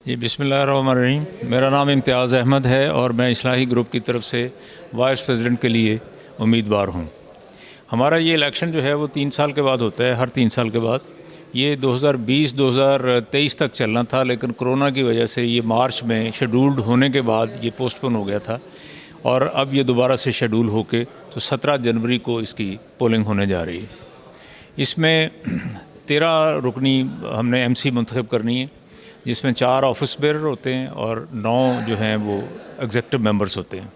جی بسم اللہ الرحمن الرحیم. میرا نام امتیاز احمد ہے اور میں اصلاحی گروپ کی طرف سے وائس پریزیڈنٹ کے لیے امیدوار ہوں. ہمارا یہ الیکشن جو ہے وہ 3 سال کے بعد ہوتا ہے، ہر 3 سال کے بعد. یہ 2020-2023 تک چلنا تھا، لیکن کرونا کی وجہ سے یہ مارچ میں شیڈولڈ ہونے کے بعد یہ پوسٹ پون ہو گیا تھا، اور اب یہ دوبارہ سے شیڈول ہو کے تو 17 جنوری کو اس کی پولنگ ہونے جا رہی ہے. اس میں 13 رکنی ہم نے MC منتخب کرنی ہے، جس میں 4 آفس بیئرر ہوتے ہیں اور 9 جو ہیں وہ ایگزیکٹو ممبرز ہوتے ہیں.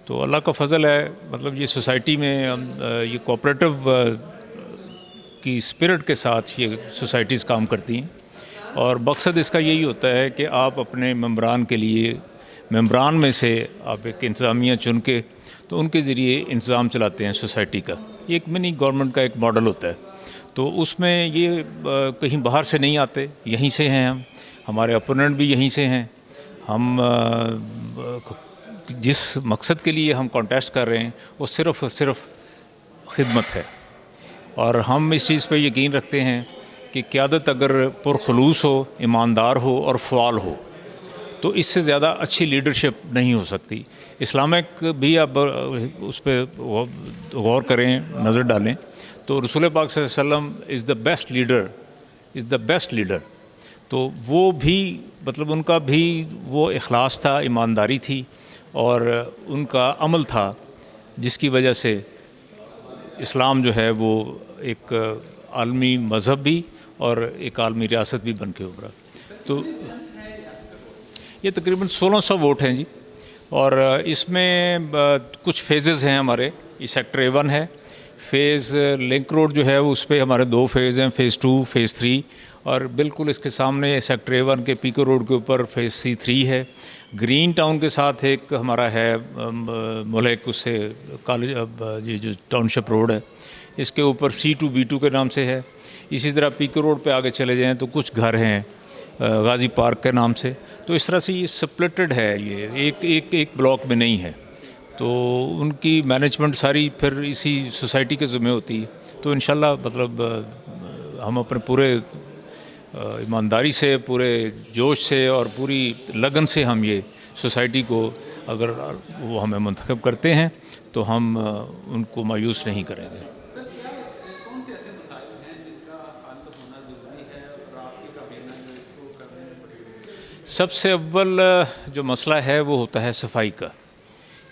تو اللہ کا فضل ہے، مطلب یہ سوسائٹی میں یہ کوآپریٹو کی اسپرٹ کے ساتھ یہ سوسائٹیز کام کرتی ہیں، اور مقصد اس کا یہی ہوتا ہے کہ آپ اپنے ممبران کے لیے، ممبران میں سے آپ ایک انتظامیہ چن کے تو ان کے ذریعے انتظام چلاتے ہیں سوسائٹی کا. یہ ایک منی گورنمنٹ کا ایک ماڈل ہوتا ہے. تو اس میں یہ کہیں باہر سے نہیں آتے، یہیں سے ہیں ہمارے اپوننٹ بھی یہیں سے ہیں. ہم جس مقصد کے لیے ہم کانٹیسٹ کر رہے ہیں وہ صرف اور صرف خدمت ہے، اور ہم اس چیز پہ یقین رکھتے ہیں کہ قیادت اگر پرخلوص ہو، ایماندار ہو اور فعال ہو تو اس سے زیادہ اچھی لیڈرشپ نہیں ہو سکتی. اسلامک بھی اب اس پہ غور کریں، نظر ڈالیں تو رسول پاک صلی اللہ علیہ وسلم از دا بیسٹ لیڈر. تو وہ بھی مطلب ان کا بھی وہ اخلاص تھا، ایمانداری تھی، اور ان کا عمل تھا، جس کی وجہ سے اسلام جو ہے وہ ایک عالمی مذہب بھی اور ایک عالمی ریاست بھی بن کے ابھرا. تو یہ تقریباً 1600 ووٹ ہیں جی، اور اس میں کچھ فیزز ہیں ہمارے. یہ سیکٹر A1 ہے. فیز لنک روڈ جو ہے اس پہ ہمارے 2 فیز ہیں، فیز 2 فیز 3، اور بالکل اس کے سامنے سیکٹر A1 کے پیکو روڈ کے اوپر فیز C3 ہے. گرین ٹاؤن کے ساتھ ایک ہمارا ہے ملک، اس سے کالج یہ جو ٹاؤن شپ روڈ ہے اس کے اوپر C2B2 کے نام سے ہے. اسی طرح پیکو روڈ پہ آگے چلے جائیں تو کچھ گھر ہیں غازی پارک کے نام سے. تو اس طرح سے یہ سپلٹڈ ہے، یہ ایک بلاک میں نہیں ہے. تو ان کی مینجمنٹ ساری پھر اسی سوسائٹی کے ذمہ ہوتی ہے. تو انشاءاللہ مطلب ہم اپنے پورے ایمانداری سے، پورے جوش سے اور پوری لگن سے ہم یہ سوسائٹی کو، اگر وہ ہمیں منتخب کرتے ہیں تو ہم ان کو مایوس نہیں کریں گے. سب سے اول جو مسئلہ ہے وہ ہوتا ہے صفائی کا،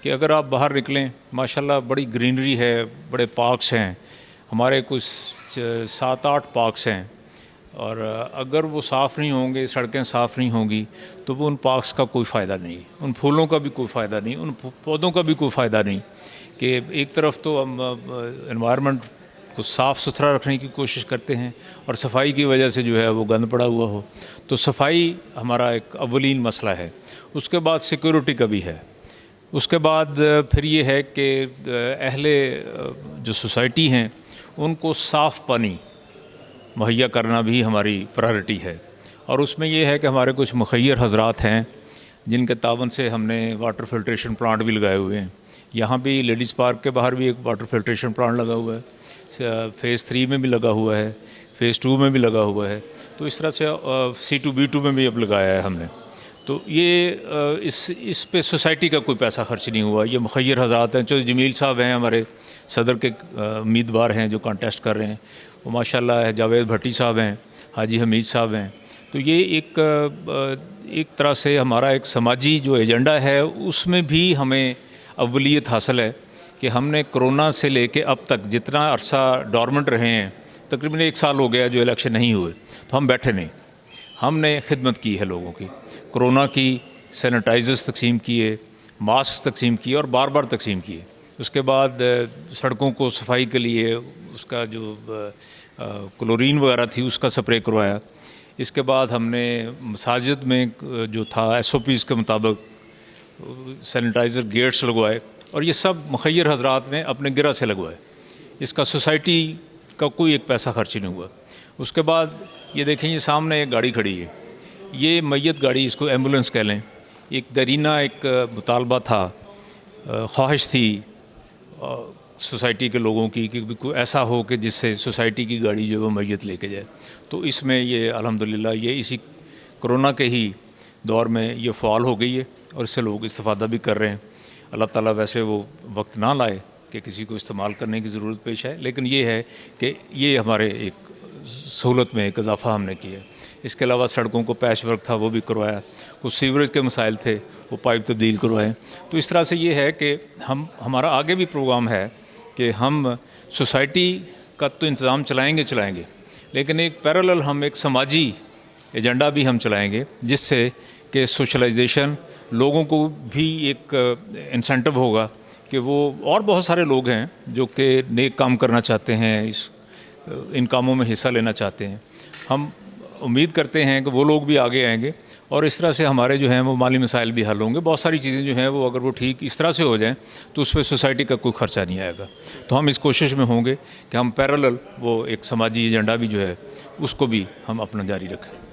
کہ اگر آپ باہر نکلیں ماشاءاللہ بڑی گرینری ہے، بڑے پارکس ہیں ہمارے، کچھ 7-8 پارکس ہیں، اور اگر وہ صاف نہیں ہوں گے، سڑکیں صاف نہیں ہوں گی تو وہ ان پارکس کا کوئی فائدہ نہیں، ان پھولوں کا بھی کوئی فائدہ نہیں، ان پودوں کا بھی کوئی فائدہ نہیں. کہ ایک طرف تو ہم انوائرمنٹ کو صاف ستھرا رکھنے کی کوشش کرتے ہیں اور صفائی کی وجہ سے جو ہے وہ گند پڑا ہوا ہو. تو صفائی ہمارا ایک اولین مسئلہ ہے. اس کے بعد سیکورٹی کا بھی ہے. اس کے بعد پھر یہ ہے کہ اہل جو سوسائٹی ہیں ان کو صاف پانی مہیا کرنا بھی ہماری پرائرٹی ہے. اور اس میں یہ ہے کہ ہمارے کچھ مخیر حضرات ہیں جن کے تعاون سے ہم نے واٹر فلٹریشن پلانٹ بھی لگائے ہوئے ہیں. یہاں بھی لیڈیز پارک کے باہر بھی ایک واٹر فلٹریشن پلانٹ لگا ہوا ہے، فیز 3 میں بھی لگا ہوا ہے، فیز 2 میں بھی لگا ہوا ہے. تو اس طرح سے C2B2 میں بھی اب لگایا ہے ہم نے. تو یہ اس پہ سوسائٹی کا کوئی پیسہ خرچ نہیں ہوا. یہ مخیر حضرات ہیں. جو جمیل صاحب ہیں ہمارے صدر کے امیدوار ہیں جو کانٹیسٹ کر رہے ہیں، وہ ماشاءاللہ جاوید بھٹی صاحب ہیں، حاجی حمید صاحب ہیں. تو یہ ایک طرح سے ہمارا ایک سماجی جو ایجنڈا ہے اس میں بھی ہمیں اولیت حاصل ہے کہ ہم نے کرونا سے لے کے اب تک جتنا عرصہ ڈورمنٹ رہے ہیں، تقریباً 1 سال ہو گیا جو الیکشن نہیں ہوئے، تو ہم بیٹھے نہیں. ہم نے خدمت کی ہے لوگوں کی، کرونا کی سینیٹائزرز تقسیم کیے، ماسک تقسیم کیے اور بار بار تقسیم کیے. اس کے بعد سڑکوں کو صفائی کے لیے اس کا جو کلورین وغیرہ تھی اس کا سپرے کروایا. اس کے بعد ہم نے مساجد میں جو تھا SOPs کے مطابق سینیٹائزر گیٹس لگوائے، اور یہ سب مخیر حضرات نے اپنے گرہ سے لگوائے. اس کا سوسائٹی کا کوئی ایک پیسہ خرچ نہیں ہوا. اس کے بعد یہ دیکھیں، یہ سامنے ایک گاڑی کھڑی ہے، یہ میت گاڑی، اس کو ایمبولنس کہہ لیں. ایک درینہ ایک مطالبہ تھا، خواہش تھی سوسائٹی کے لوگوں کی کہ کوئی ایسا ہو کہ جس سے سوسائٹی کی گاڑی جو ہے وہ میت لے کے جائے. تو اس میں یہ الحمدللہ یہ اسی کرونا کے ہی دور میں یہ فعال ہو گئی ہے اور اس سے لوگ استفادہ بھی کر رہے ہیں. اللہ تعالیٰ ویسے وہ وقت نہ لائے کہ کسی کو استعمال کرنے کی ضرورت پیش ہے، لیکن یہ ہے کہ یہ ہمارے ایک سہولت میں ایک اضافہ ہم نے کیا ہے. اس کے علاوہ سڑکوں کو پیچ ورک تھا وہ بھی کروایا، کچھ سیوریج کے مسائل تھے وہ پائپ تبدیل کروائے. تو اس طرح سے یہ ہے کہ ہمارا آگے بھی پروگرام ہے کہ ہم سوسائٹی کا تو انتظام چلائیں گے، لیکن ایک پیرالل ہم ایک سماجی ایجنڈا بھی ہم چلائیں گے، جس سے کہ سوشلائزیشن لوگوں کو بھی ایک انسینٹو ہوگا کہ وہ اور بہت سارے لوگ ہیں جو کہ نیک کام کرنا چاہتے ہیں، ان کاموں میں حصہ لینا چاہتے ہیں. ہم امید کرتے ہیں کہ وہ لوگ بھی آگے آئیں گے اور اس طرح سے ہمارے جو ہیں وہ مالی مسائل بھی حل ہوں گے. بہت ساری چیزیں جو ہیں وہ اگر وہ ٹھیک اس طرح سے ہو جائیں تو اس پہ سوسائٹی کا کوئی خرچہ نہیں آئے گا. تو ہم اس کوشش میں ہوں گے کہ ہم پیرالل وہ ایک سماجی ایجنڈا بھی جو ہے اس کو بھی ہم اپنا جاری رکھیں.